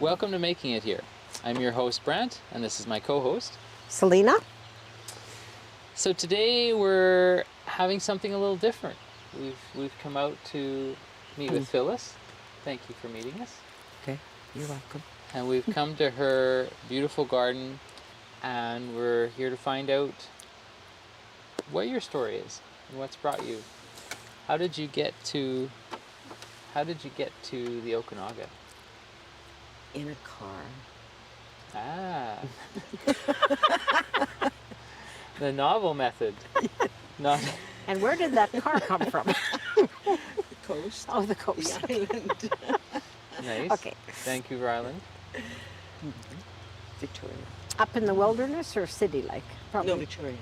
Welcome to Making It Here. I'm your host, Brant, and this is my co-host, Selina. So today we're having something a little different. We've come out to meet with Phyllis. Thank you for meeting us. Okay, you're welcome. And we've come to her beautiful garden, and we're here to find out what your story is and what's brought you. How did you get to the Okanagan? In a car. Ah. The novel method. Not. And where did that car come from? The coast. Oh, the coast. The island. Nice. Okay. Vancouver Island. Victoria. Up in the wilderness or city-like? Probably. No, Victoria.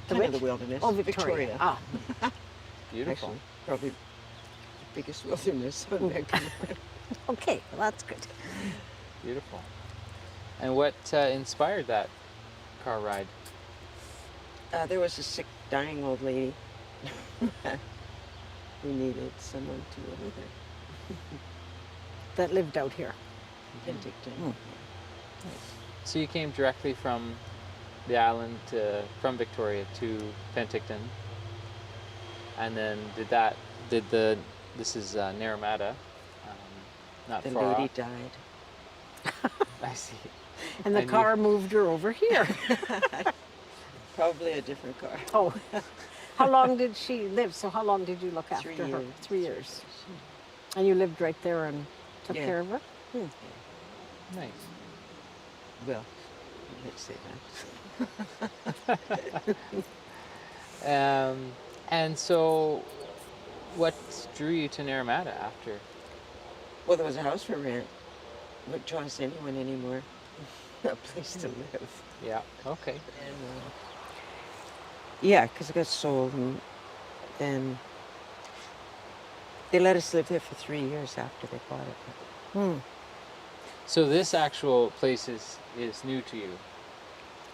The Kind of which? the wilderness. Oh, Victoria. Ah, Beautiful. Actually, probably the biggest wilderness on Vancouver. okay, well, that's good. Beautiful. And what inspired that car ride? There was a sick, dying old lady who needed someone to live with her. That lived out here. Penticton. So you came directly from the island from Victoria to Penticton, and then this is Naramata, not The far lady off. died. I see. And the And car moved her over here. Probably a different car. Oh, how long did she live? So how long did you look after 3 her? years. 3 years. And you lived right there and took Yeah. care of her? Nice. Well, let's say that. And so, what drew you to Naramata after? Well, there was a house for rent. What draws anyone anymore? A place to live. Yeah. Okay. And, yeah, because it got sold, and then they let us live there for 3 years after they bought it. So this actual place is new to you.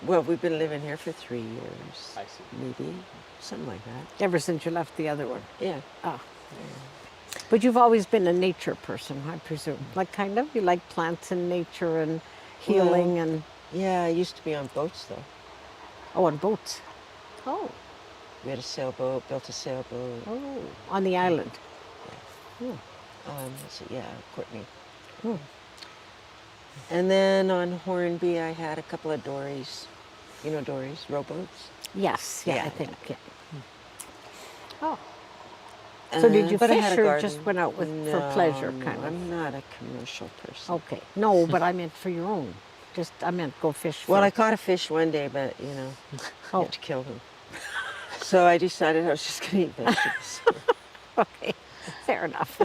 Well, we've been living here for 3 years. I see. Maybe, something like that. Ever since you left the other one? Yeah. Ah. But you've always been a nature person, I presume. Like, kind of? You like plants and nature and healing Well, and... Yeah, I used to be on boats, though. Oh, on boats. Oh, We had a sailboat, built a sailboat. oh, on the island. Yeah, Courtney. And then on Hornby, I had a couple of dories. You know dories, rowboats? Yes, yeah, Yeah, I think, yeah. yeah. Oh, so did you But I fish had a or just garden. went out with for pleasure, No, kind of? I'm not a commercial person. Okay, no, but I meant for your own. Just, I meant go fish. Well, for... I caught a fish one day, but you know, you Oh. have to kill him. So I decided I was just going to eat vegetables. Okay, fair enough.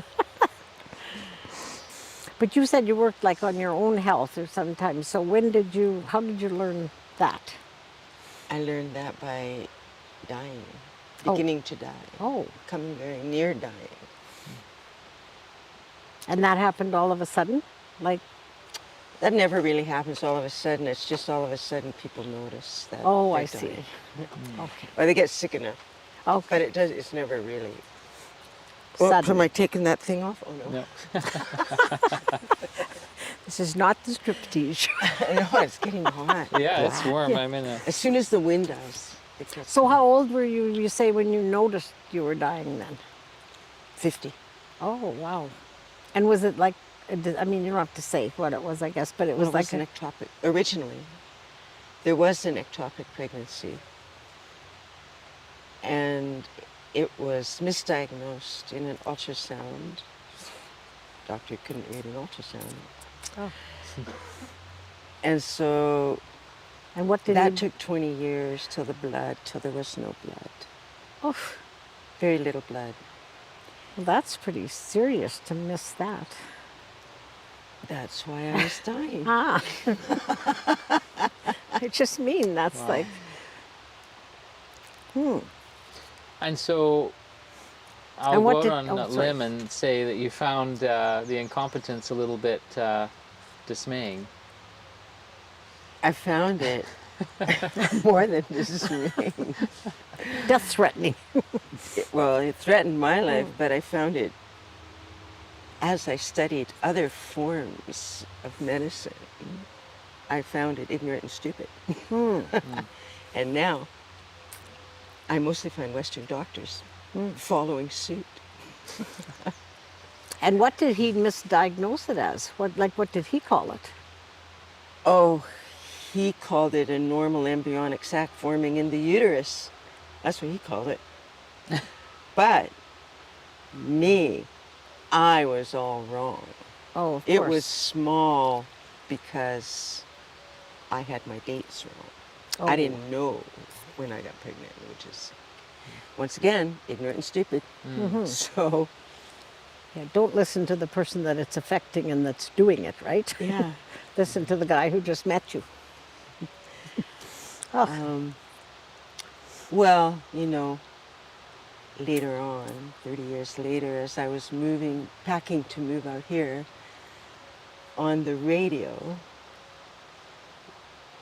But you said you worked like on your own health or sometimes. So how did you learn that? I learned that by dying, Oh. beginning to die, Oh, coming very near dying. and that happened all of a sudden? Like, That never really happens all of a sudden. It's just all of a sudden people notice that. oh, they're I see. dying. Okay. Or they get sick enough. Okay. But it's never really. Oops, Sudden. am I taking that thing off? Oh, no. No. This is not the striptease. No, it's getting hot. Yeah, it's warm. Yeah. I'm in a. As soon as the wind dies, it gets So how old were you say, when you noticed you were dying then? 50. Oh, wow. And was it like, I mean, you don't have to say what it was, I guess, but it was Well, like an ectopic. Originally, there was an ectopic pregnancy. And it was misdiagnosed in an ultrasound. Doctor couldn't read an ultrasound. Oh. And so And what did that you... took 20 years till there was no blood. Oh, Very little blood. well, that's pretty serious to miss that. That's why I was dying. Ah. I just mean that's Wow. like, And so, I'll And what go out did- on oh, a sorry. limb and say that you found the incompetence a little bit dismaying. I found it more than dismaying. death threatening. Well, it threatened my life, but I found it as I studied other forms of medicine, I found it ignorant and stupid. And now I mostly find Western doctors following suit. And what did he misdiagnose it as? What did he call it? Oh, he called it a normal embryonic sac forming in the uterus. That's what he called it. But me, I was all wrong. Oh, of It course. was small because I had my dates wrong. Oh. I didn't know when I got pregnant, which is, once again, ignorant and stupid. So, Yeah, don't listen to the person that it's affecting and that's doing it, right? yeah. Listen to the guy who just met you. Oh, Well, you know, later on, 30 years later, as I was packing to move out here, on the radio,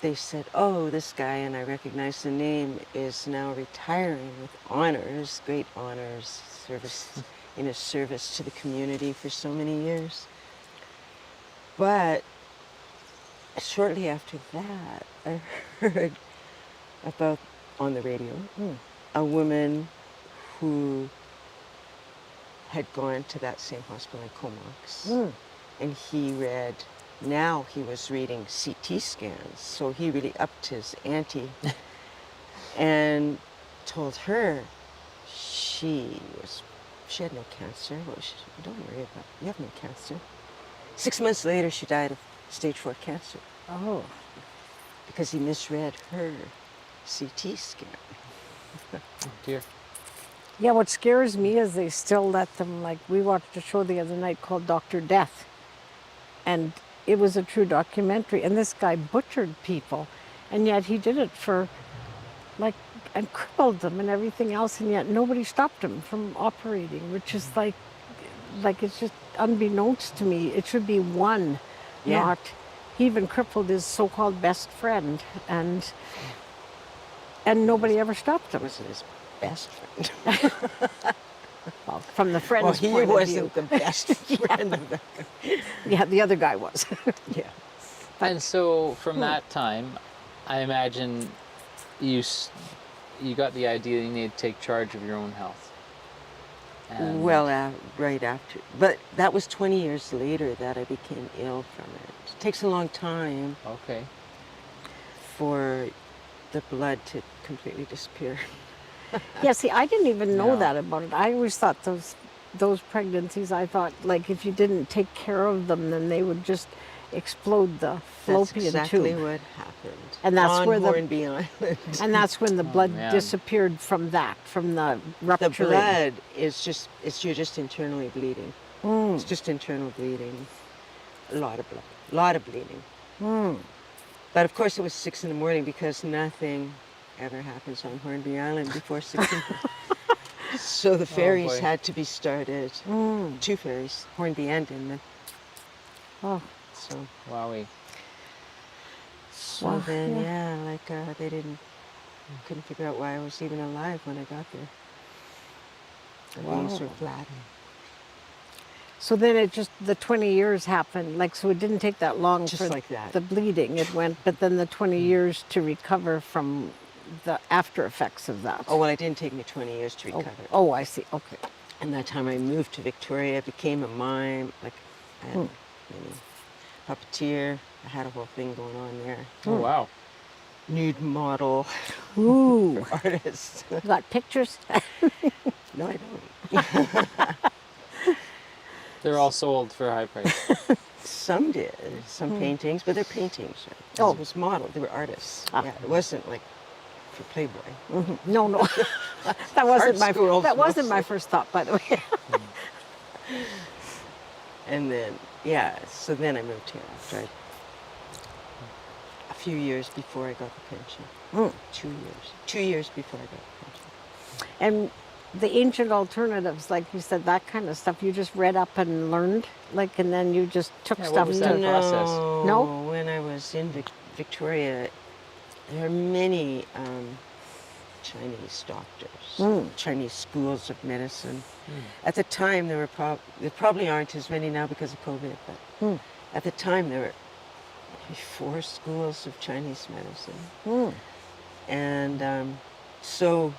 they said, oh, this guy, and I recognized the name, is now retiring with honors, great honors, service in his service to the community for so many years. But shortly after that, I heard about, on the radio, a woman who had gone to that same hospital in Comox, and now he was reading CT scans, so he really upped his ante and told her she had no cancer. Well, don't worry about it. You have no cancer. 6 months later, she died of stage 4 cancer oh. because he misread her CT scan. Oh dear. Yeah, what scares me is they still let them, like, we watched a show the other night called Dr. Death. And it was a true documentary. And this guy butchered people. And yet he did it for, like, and crippled them and everything else. And yet nobody stopped him from operating, which is like it's just unbeknownst to me. It should be one, not. He even crippled his so-called best friend. And nobody ever stopped him. Wasn't his best friend. Well, from the friend's Well, he point of wasn't view. the best friend of the. Yeah, the other guy was. Yeah. And so from that time, I imagine you got the idea you need to take charge of your own health. And Well, right after. But that was 20 years later that I became ill from it. It takes a long time okay. for the blood to completely disappear. Yeah, see, I didn't even know No. that about it. I always thought those pregnancies, I thought, like, if you didn't take care of them, then they would just explode the That's fallopian exactly tube. what happened. And that's on where the- Hornby Island. And that's when the blood man. disappeared from the The rupturing. blood is you're just internally bleeding. It's just internal bleeding. A lot of blood. A lot of bleeding. But of course it was 6 a.m. because nothing ever happens on Hornby Island before 6 a.m. So the ferries boy. had to be started. 2 ferries, Hornby and Inman. Oh, So, Wowie. so then, they couldn't figure out why I was even alive when I got there. The beans were flat. so then the 20 years happened. Like, so it didn't take that long Just for like that. the bleeding. It went, but then the 20 years to recover from the after effects of that. Oh, well, it didn't take me 20 years to recover. Oh, I see. Okay. And that time I moved to Victoria, became a mime, like I had puppeteer. I had a whole thing going on there. Oh wow. Nude model, Ooh, artist. you got pictures? No, I don't. They're all sold for a high price. Some did, some paintings, but they're paintings. Right? Oh. It was modeled. They were artists. Ah. Yeah, it wasn't like for Playboy. No, that wasn't Art school. wasn't my first thought, by the way. And then, so then I moved here after a few years before I got the pension. 2 years. 2 years before I got the pension. And the ancient alternatives, like you said, that kind of stuff, you just read up and learned, like, and then you just took Yeah, what stuff was to. that process? No? When I was in Victoria, there are many Chinese doctors, Chinese schools of medicine. At the time, there probably aren't as many now because of COVID, but at the time there were 4 schools of Chinese medicine. And so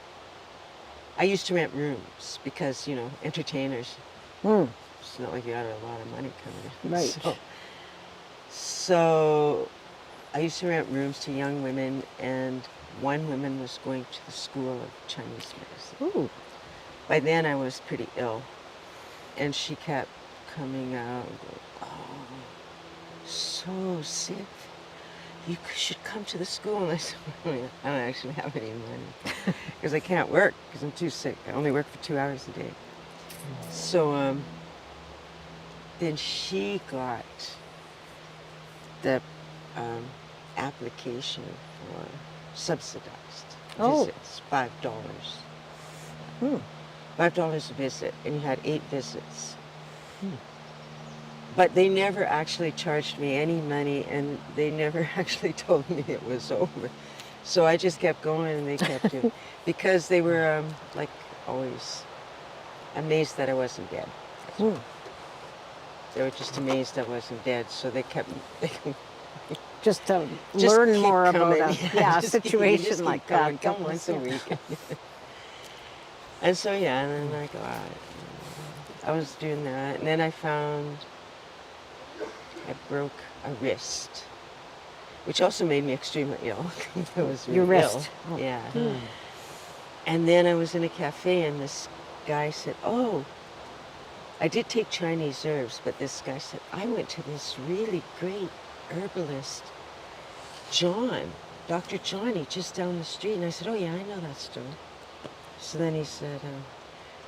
I used to rent rooms because, you know, entertainers, it's not like you had a lot of money coming in. Right. So I used to rent rooms to young women, and one woman was going to the school of Chinese medicine. Ooh. By then I was pretty ill, and she kept coming out and going, oh, so sick. You should come to the school. And I said, I don't actually have any money because I can't work because I'm too sick. I only work for 2 hours a day. So then she got the application for subsidized visits, $5. $5 a visit, and you had 8 visits. But they never actually charged me any money, and they never actually told me it was over. So I just kept going, and they kept doing, because they were like always amazed that I wasn't dead. They were just amazed I wasn't dead, so they kept. Just to Just learn keep more coming. about a Just situation just like keep that. coming. Come once a week. And so yeah, and then I go out. I was doing that, and then I found I broke a wrist, which also made me extremely ill. I was really Your wrist. ill. Oh. Yeah. And then I was in a cafe, and this guy said, "Oh, I did take Chinese herbs," but this guy said, "I went to this really great herbalist, Dr. Johnny, just down the street." And I said, "Oh yeah, I know that store." So then he said,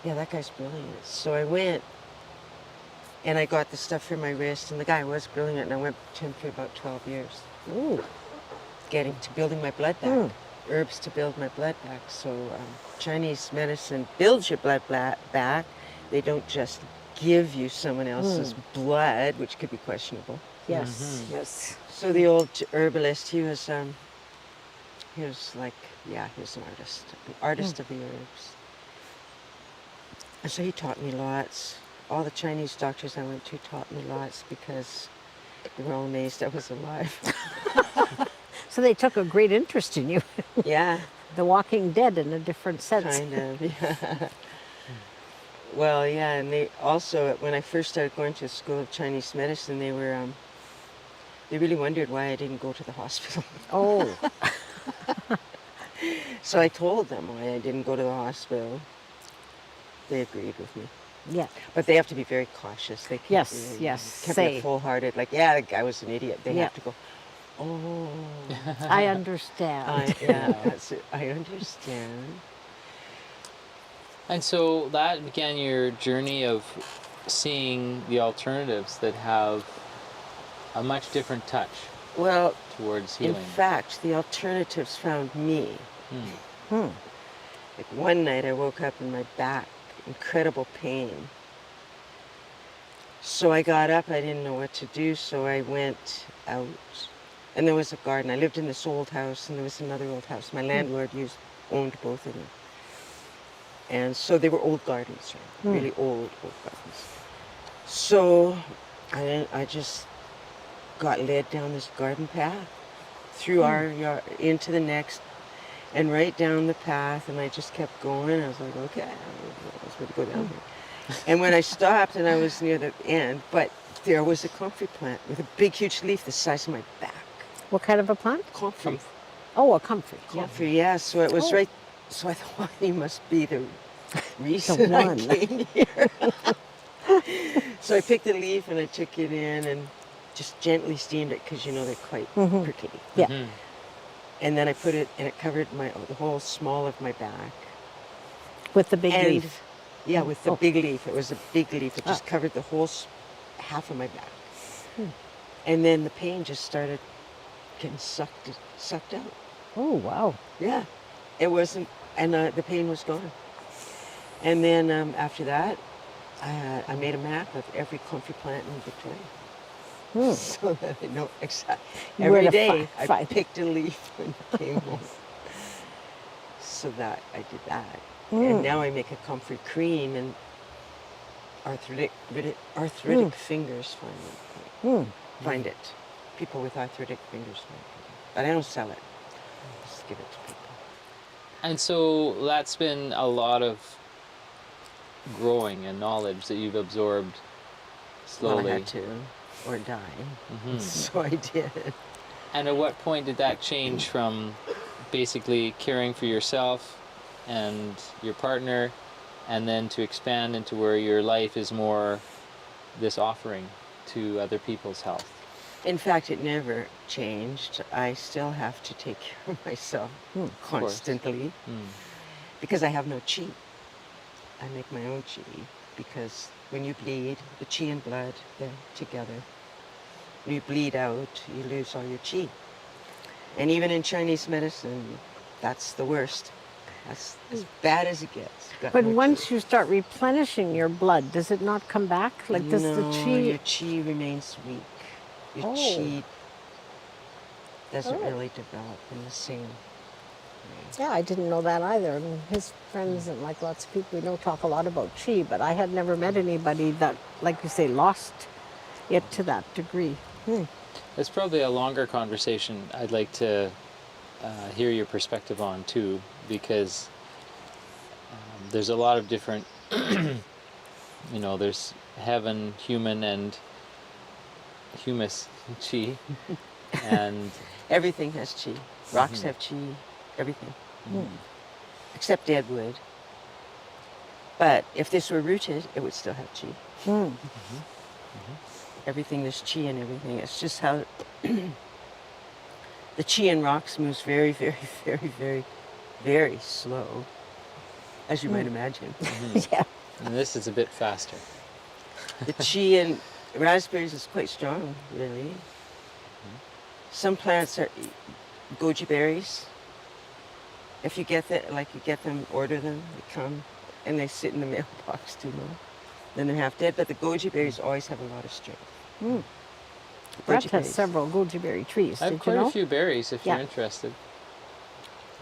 "Yeah, that guy's brilliant." So I went, and I got the stuff for my wrist, and the guy was brilliant, and I went to him for about 12 years. Ooh. Building my blood back. Herbs to build my blood back. So Chinese medicine builds your blood back. They don't just give you someone else's blood, which could be questionable. Yes. Yes. So the old herbalist, he was like, yeah, he was an artist of the herbs. And so he taught me lots. All the Chinese doctors I went to taught me lots because they were all amazed I was alive. So they took a great interest in you. Yeah, The Walking Dead in a different sense. kind of, yeah. Well, yeah, and they also, when I first started going to a school of Chinese medicine, they really wondered why I didn't go to the hospital. Oh. So I told them why I didn't go to the hospital. They agreed with me. Yeah. But they have to be very cautious. They can't Yes, be, yes, can't say. be full-hearted, like, yeah, the guy was an idiot. They Yeah. have to go, oh, I understand. I understand. And so that began your journey of seeing the alternatives that have a much different touch Well, towards in healing. fact, the alternatives found me. Like one night I woke up in my back, incredible pain. So I got up, I didn't know what to do, so I went out. And there was a garden. I lived in this old house, and there was another old house. My landlord owned both of them. And so they were old gardens, right? Really old gardens. So I just got led down this garden path through our yard into the next, and right down the path, and I just kept going. I was like, okay, I was going to go down here. And when I stopped, and I was near the end, but there was a comfrey plant with a big, huge leaf the size of my back. What kind of a plant? Comfrey. Oh, a comfrey. Yeah. Comfrey, yeah. So it was Oh. right. So I thought, well, he must be the reason I one. came here. So I picked the leaf and I took it in and just gently steamed it because, you know, they're quite prickly. Yeah. And then I put it, and it covered the whole small of my back. With the big And leaf. yeah, with the big leaf. It was a big leaf. It just covered the whole half of my back. And then the pain just started getting sucked out. Oh, wow. Yeah, it wasn't, and the pain was gone. And then after that, I made a map of every comfrey plant in Victoria. So that I know exactly. Where Every to day I find. picked a leaf and came home. so that I did that. And now I make a comfort cream, and arthritic fingers find it. People with arthritic fingers find it. But I don't sell it. I just give it to people. And so that's been a lot of growing and knowledge that you've absorbed slowly. Well, I had to, or die. So I did. And at what point did that change from basically caring for yourself and your partner, and then to expand into where your life is more this offering to other people's health? In fact, it never changed. I still have to take care of myself constantly because I have no chi. I make my own chi because when you bleed, the chi and blood, they're together. When you bleed out, you lose all your chi. And even in Chinese medicine, that's the worst. That's as bad as it gets. But once you start replenishing your blood, does it not come back? Like, does the chi... your chi remains weak. Your chi doesn't really develop in the same way. Yeah, I didn't know that either. I mean, his friends and like lots of people we know talk a lot about chi, but I had never met anybody that, like you say, lost it to that degree. It's probably a longer conversation I'd like to hear your perspective on too, because there's a lot of different, there's heaven, human, and humus chi, and everything has chi. Rocks have chi, everything. Except dead wood. But if this were rooted, it would still have chi. Everything, there's chi in everything. It's just how the chi in rocks moves very, very, very, very, very slow, as you might imagine. Yeah. And this is a bit faster. The chi in raspberries is quite strong, really. Some plants are goji berries. If you get them, order them, they come, and they sit in the mailbox too long. Then they're half dead, but the goji berries always have a lot of strength. Brent has several goji berry trees. I have quite a few berries if you're interested.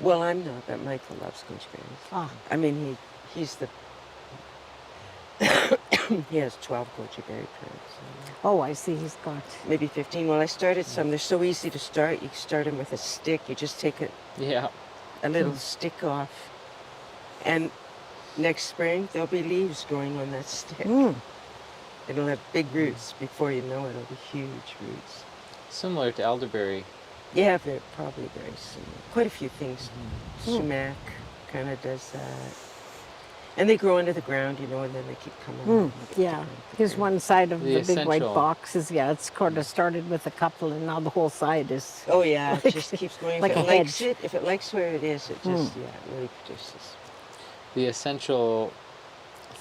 Well, I'm not, but Michael loves goji berries. I mean, he's the... he has 12 goji berry plants. Oh, I see, he's got... Maybe 15. Well, I started some. They're so easy to start. You start them with a stick. You just take a little stick off. And next spring, there'll be leaves growing on that stick. It'll have big roots. Before you know it, it'll be huge roots. Similar to elderberry. Yeah, probably very similar. Quite a few things. Sumac kind of does that. And they grow under the ground, and then they keep coming. Yeah, here's one side of the big white essential. box is, it's kind of started with a couple, and now the whole side is... Oh yeah, it just keeps going. Like if a it likes hedge. it, if it likes where it is, it just, it really produces. The essential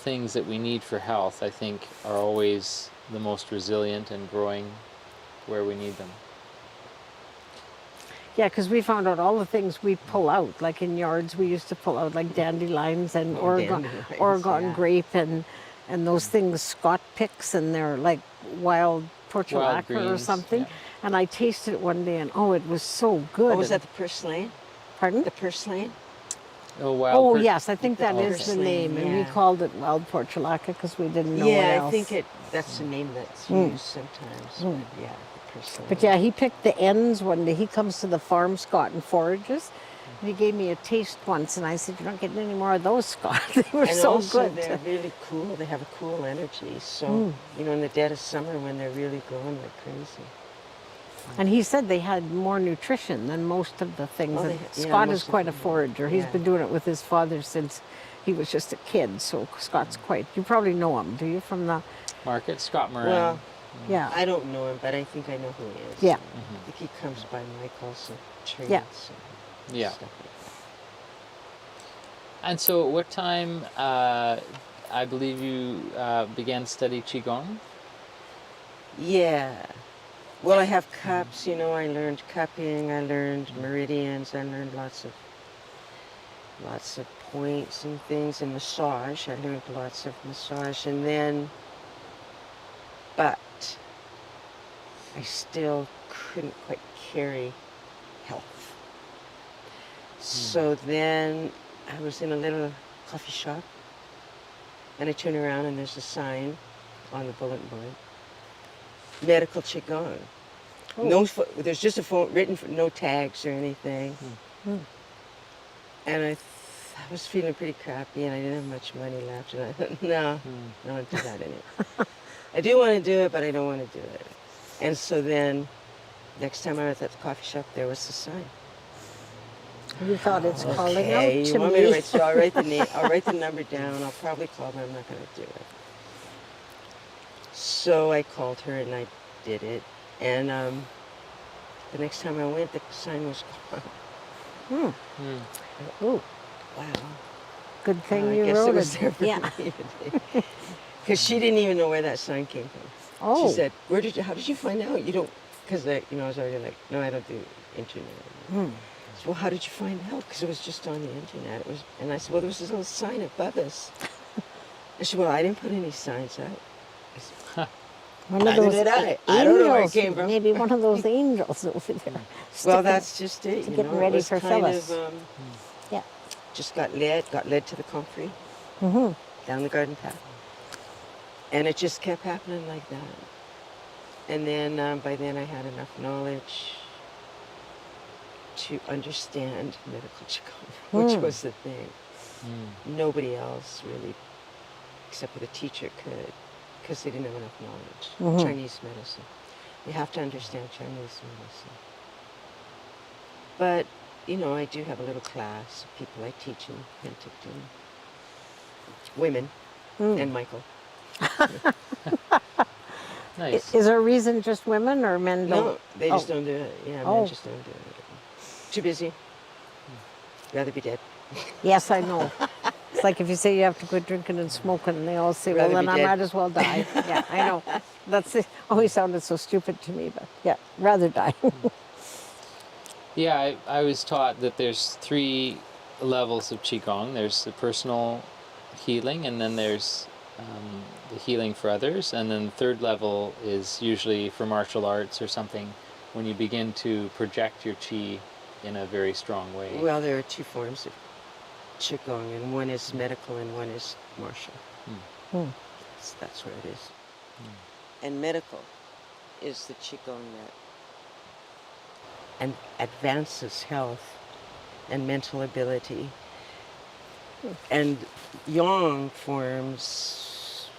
things that we need for health, I think, are always the most resilient and growing where we need them. Yeah, because we found out all the things we pull out, like in yards we used to pull out like dandelions and Oregon grape and those things Scott picks, and they're like wild portulaca or something. And I tasted it one day and it was so good. Oh, was that the purslane? Pardon? The purslane? Oh, yes, I think that is the name, and we called it wild portulaca because we didn't know what else. I think that's the name that's used sometimes. But, yeah, the purslane. But yeah, he picked the ends one day. He comes to the farm, Scott, and forages. And he gave me a taste once, and I said, "You're not getting any more of those, Scott. They were so also, good." They're really cool. They have a cool energy. So, in the dead of summer when they're really growing like crazy. And he said they had more nutrition than most of the things. Scott is quite a forager. He's been doing it with his father since he was just a kid. So Scott's you probably know him, do you, from the market? Scott Moran. Well, yeah. I don't know him, but I think I know who he is. Yeah. I think he comes by Mike also. Trades, Yeah. Yeah. Stuff like that. And so what time, I believe you began to study Qigong? Yeah. Well, I have cups, I learned cupping, I learned meridians, I learned lots of points and things, and massage. I learned lots of massage, and then, but I still couldn't quite carry health. So then I was in a little coffee shop, and I turn around and there's a sign on the bulletin board, medical qigong. Oh. No, there's just a phone written for no tags or anything. And I was feeling pretty crappy, and I didn't have much money left, and I thought, no, I don't do that anymore. I do want to do it, but I don't want to do it. And so then, next time I was at the coffee shop, there was the sign. You thought it's calling Okay, out you to want me. me to write? So I'll write the name. I'll write the number down. I'll probably call, but I'm not going to do it. So I called her and I did it. And the next time I went, the sign was gone. Oh, Wow. good thing I you guess wrote it was it. there for Yeah. me today. Because she didn't even know where that sign came from. Oh. She said, how did you find out? You don't, because I was already like, no, I don't do internet. She said, well, how did you find out? Because it was just on the internet. And I said, well, there was this little sign above us. And she said, well, I didn't put any signs out. I said, One of neither those did I. I don't know where it angels, came from. maybe one of those angels over there. Well, sticking- that's just it. You getting know, ready it was for kind Phyllis. of, Yeah. just got led to the concrete, down the garden path. And it just kept happening like that. And then by then I had enough knowledge to understand medical qigong, which was the thing. Nobody else really, except for the teacher, could, because they didn't have enough knowledge. Chinese medicine. You have to understand Chinese medicine. But, you know, I do have a little class of people I teach in Penticton. Women and Michael. Nice. Is there a reason just women or men don't? No, they just don't do it. Yeah, Oh. men just don't do it. Too busy. Rather be dead. Yes, I know. It's like if you say you have to quit drinking and smoking, and they all say, well, Rather then be I dead. might as well die. Yeah, I know. That's it. Always sounded so stupid to me, but yeah, rather die. Yeah, I was taught that there's 3 levels of Qigong. There's the personal healing, and then there's the healing for others, and then the 3rd level is usually for martial arts or something, when you begin to project your Qi in a very strong way. Well, there are 2 forms of Qigong, and one is medical and one is martial. That's where it is. And medical is the Qigong that and advances health and mental ability. And yang forms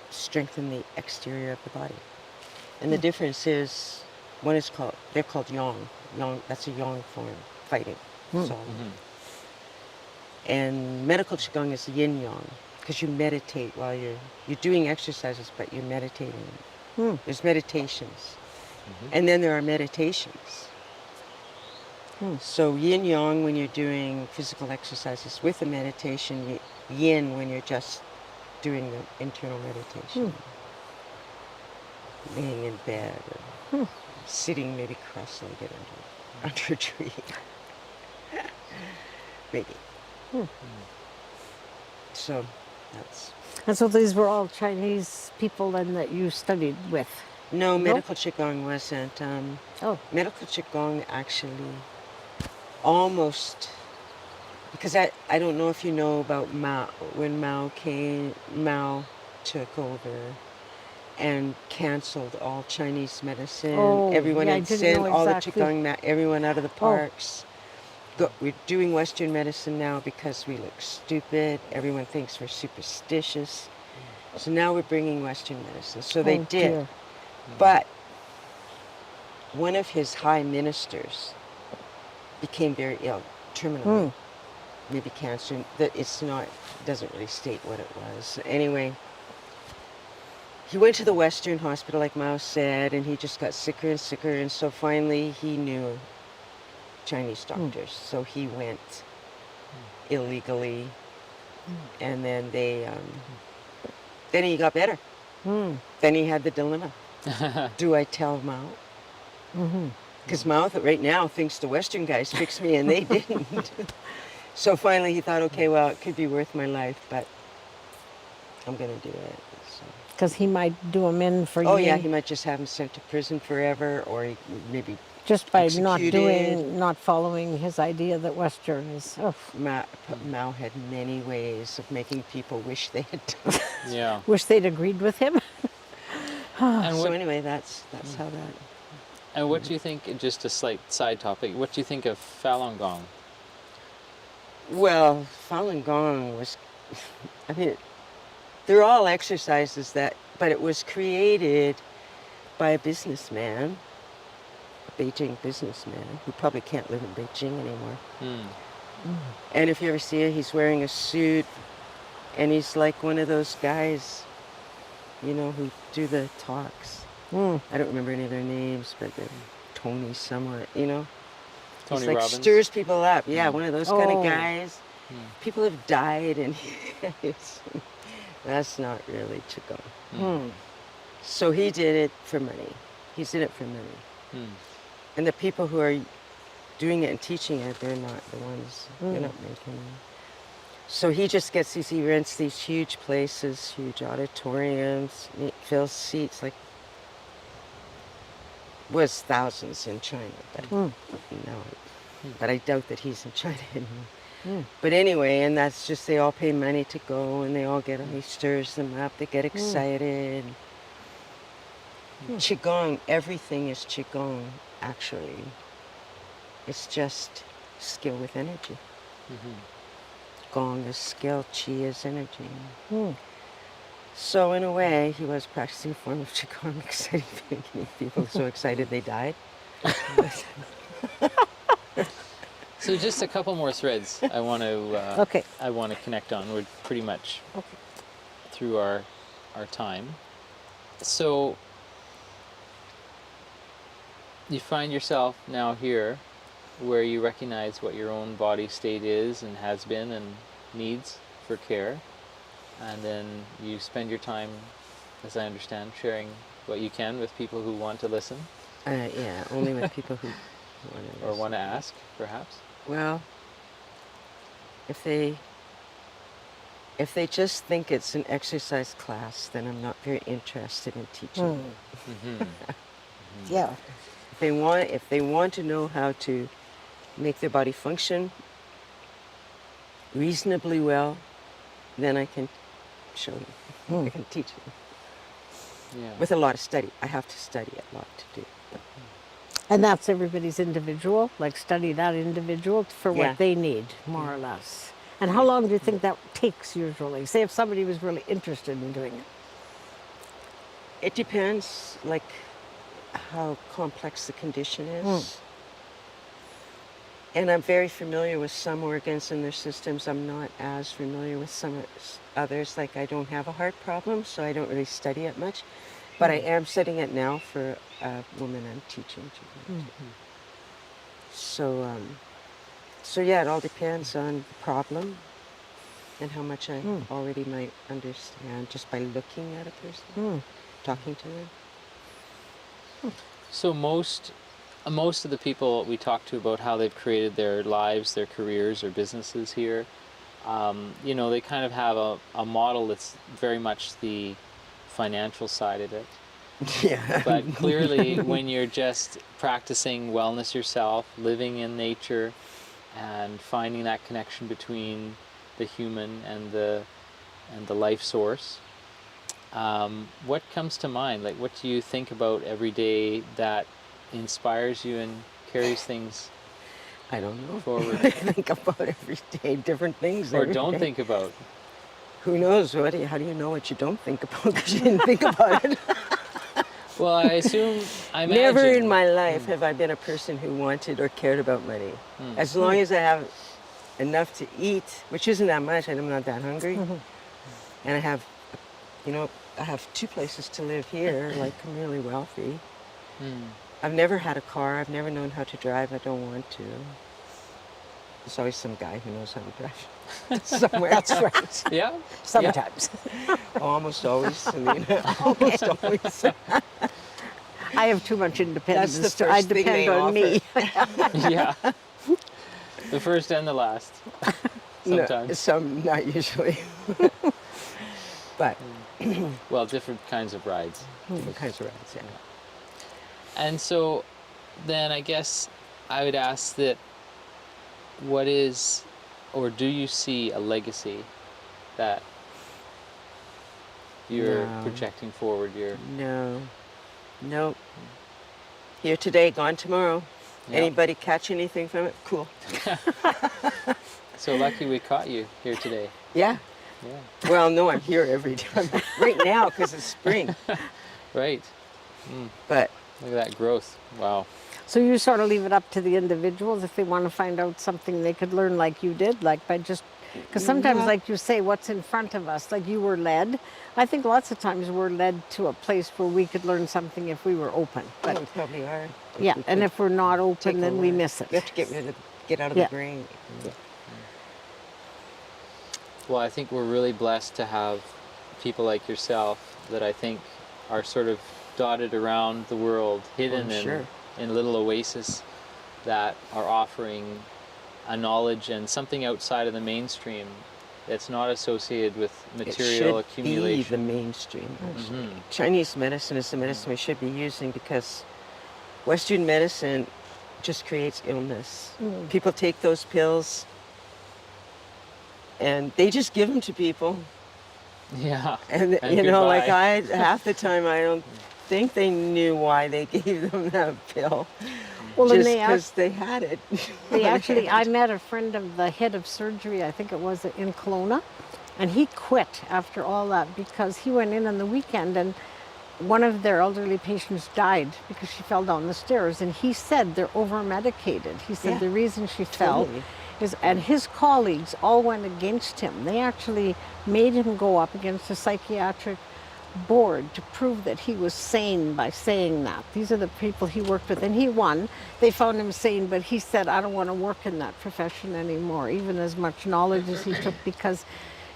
strengthen the exterior of the body. And the difference is, they're called yang. Yang, that's a yang form, fighting. So, and medical Qigong is yin yang, because you meditate while you're doing exercises, but you're meditating. There's meditations. And then there are meditations. So yin yang when you're doing physical exercises with the meditation, yin when you're just doing the internal meditation. Laying in bed or sitting maybe cross-legged under a tree. Maybe. So that's... And so these were all Chinese people then that you studied with? No, medical Qigong wasn't. Oh. Medical Qigong actually almost, because I don't know if you know about Mao, when Mao took over and canceled all Chinese medicine. Oh, Everyone yeah, I had didn't sent know all exactly. the Qigong, everyone out of the parks. We're doing Western medicine now because we look stupid. Everyone thinks we're superstitious. So now we're bringing Western medicine. So they Oh, did. dear. But one of his high ministers became very ill, terminally, maybe cancer. Doesn't really state what it was. Anyway, he went to the Western hospital, like Mao said, and he just got sicker and sicker. And so finally, he knew Chinese doctors, so he went illegally, and then then he got better. Then he had the dilemma: do I tell Mao? Because Mao right now thinks the Western guys fixed me, and they didn't. So finally, he thought, okay, well, it could be worth my life, but I'm going to do it. Because he might do them in for you. Oh yeah, he might just have him sent to prison forever, or maybe Just by executed. not following his idea that Western is. Oh, Mao had many ways of making people wish they had done it. Yeah. wish they'd agreed with him. And So what anyway, that's how that. and what do you think? Just a slight side topic. What do you think of Falun Gong? Well, Falun Gong was, I mean, they're all exercises but it was created by a businessman, a Beijing businessman, who probably can't live in Beijing anymore. And if you ever see it, he's wearing a suit, and he's like one of those guys, you know, who do the talks. I don't remember any of their names, but they're Tony somewhat, you know. Tony He's like Robbins? stirs people up. Yeah, one of those kind of guys. People have died, and that's not really Qigong. So he did it for money. He's in it for money. And the people who are doing it and teaching it, they're not the ones, they're not making it. So he just he rents these huge places, huge auditoriums, he fills seats, like, was thousands in China, but no, but I doubt that he's in China anymore. But anyway, and that's just, they all pay money to go, and they all get, he stirs them up, they get excited. Qigong, everything is Qigong, actually. It's just skill with energy. Gong is skill, Qi is energy. So in a way, he was practicing a form of Qigong, making people so excited they died. So just a couple more threads I want to Okay. I want to connect on. We're pretty much through our time. So you find yourself now here where you recognize what your own body state is and has been and needs for care, and then you spend your time, as I understand, sharing what you can with people who want to listen. Yeah, only with people who want to or want to ask, perhaps. Well, if they just think it's an exercise class, then I'm not very interested in teaching. Yeah. If they want to know how to make their body function reasonably well, then I can show them. I can teach them. Yeah. With a lot of study. I have to study a lot to do. And that's everybody's individual, like study that individual for what Yeah. they need, more or less. And how long do you think that takes usually? Say if somebody was really interested in doing it. It depends, like, how complex the condition is. And I'm very familiar with some organs and their systems. I'm not as familiar with some others. Like, I don't have a heart problem, so I don't really study it much. But I am studying it now for a woman I'm teaching. So yeah, it all depends on the problem and how much I already might understand just by looking at a person, talking to them. So most of the people we talk to about how they've created their lives, their careers, or businesses here, you know, they kind of have a model that's very much the financial side of it. Yeah. But clearly, when you're just practicing wellness yourself, living in nature, and finding that connection between the human and the life source, what comes to mind? Like, what do you think about every day that inspires you and carries things I don't know. forward? I think about every day, different things. Or every don't day. think about? Who knows? How do you know what you don't think about? Because you didn't think about it. Well, I imagine. Never in my life have I been a person who wanted or cared about money. As long as I have enough to eat, which isn't that much, and I'm not that hungry, and I have, you know, I have 2 places to live here, like I'm really wealthy. I've never had a car. I've never known how to drive. I don't want to. There's always some guy who knows how to drive somewhere. That's right. Yeah. Sometimes. Almost always, Selena. Almost always. I have too much independence. That's the I first thing depend they on me. Yeah. The first and the last. Sometimes. No, not usually. But Well, different kinds of rides. different kinds of rides, yeah. And so, then I guess I would ask that what is, or do you see a legacy that you're No. projecting forward? No. Nope. Here today, gone tomorrow. Yeah. Anybody catch anything from it? Cool. So lucky we caught you here today. Yeah. Yeah. Well, no, I'm here every time. Right now, because it's spring. Right. But Look at that growth. Wow. So you sort of leave it up to the individuals if they want to find out something they could learn like you did, like by just, because sometimes, Yeah. like you say, what's in front of us, like you were led. I think lots of times we're led to a place where we could learn something if we were open. but But we probably are. yeah, We and could if we're not take open, then we over. miss it. We have to get out of Yeah. the brain. Well, I think we're really blessed to have people like yourself that I think are sort of dotted around the world, hidden sure. in little oases that are offering a knowledge and something outside of the mainstream that's not associated with material It should accumulation. be the mainstream. Actually. Mhm. Chinese medicine is the medicine we should be using because Western medicine just creates illness. People take those pills and they just give them to people. Yeah. And, And you know, like goodbye. half the time I don't think they knew why they gave them that pill. Well, just and they because they had it. They actually, I met a friend of the head of surgery, I think it was in Kelowna, and he quit after all that because he went in on the weekend and one of their elderly patients died because she fell down the stairs, and he said they're over medicated. He said Yeah, the reason she fell totally. is, and his colleagues all went against him. They actually made him go up against a psychiatric board to prove that he was sane by saying that. These are the people he worked with, and he won. They found him sane, but he said, I don't want to work in that profession anymore, even as much knowledge as he took, because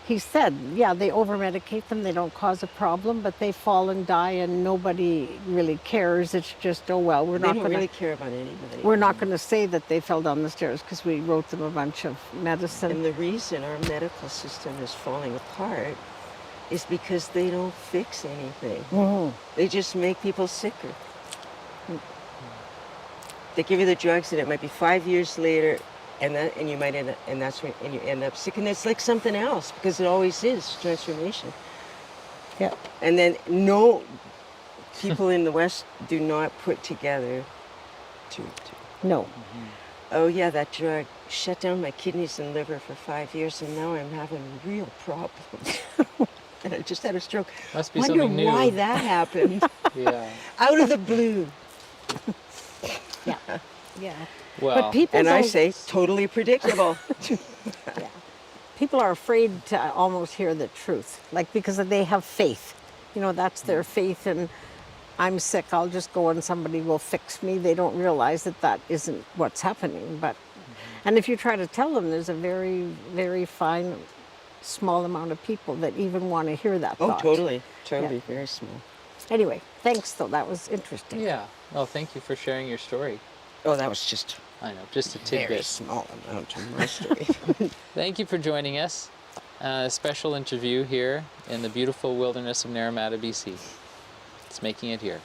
he said, yeah, they over-medicate them, they don't cause a problem, but they fall and die and nobody really cares. It's just, oh well, we're They not don't going really to care about anybody. we're not going to say that they fell down the stairs because we wrote them a bunch of medicine. And the reason our medical system is falling apart is because they don't fix anything. They just make people sicker. They give you the drugs, and it might be 5 years later, and you might end up, and you end up sick, and it's like something else because it always is transformation. Yeah. And then no people in the West do not put together to No. oh yeah, that drug shut down my kidneys and liver for 5 years, and now I'm having real problems. And I just had a stroke. Must be Wonder something new. why that happened. Yeah. Out of the blue. Yeah. Yeah. Well, But people And I don't- say, totally predictable. Yeah. People are afraid to almost hear the truth, like because they have faith. You know, that's their faith in, I'm sick, I'll just go and somebody will fix me. They don't realize that that isn't what's happening. But, and if you try to tell them, there's a very, very fine, small amount of people that even want to hear that Oh, thought. totally. Yeah. Very small. Anyway, thanks though, that was interesting. yeah. Well, thank you for sharing your story. Oh, that was just I know, just a very tidbit. small amount of my story. Thank you for joining us. A special interview here in the beautiful wilderness of Naramata, BC. It's making it here.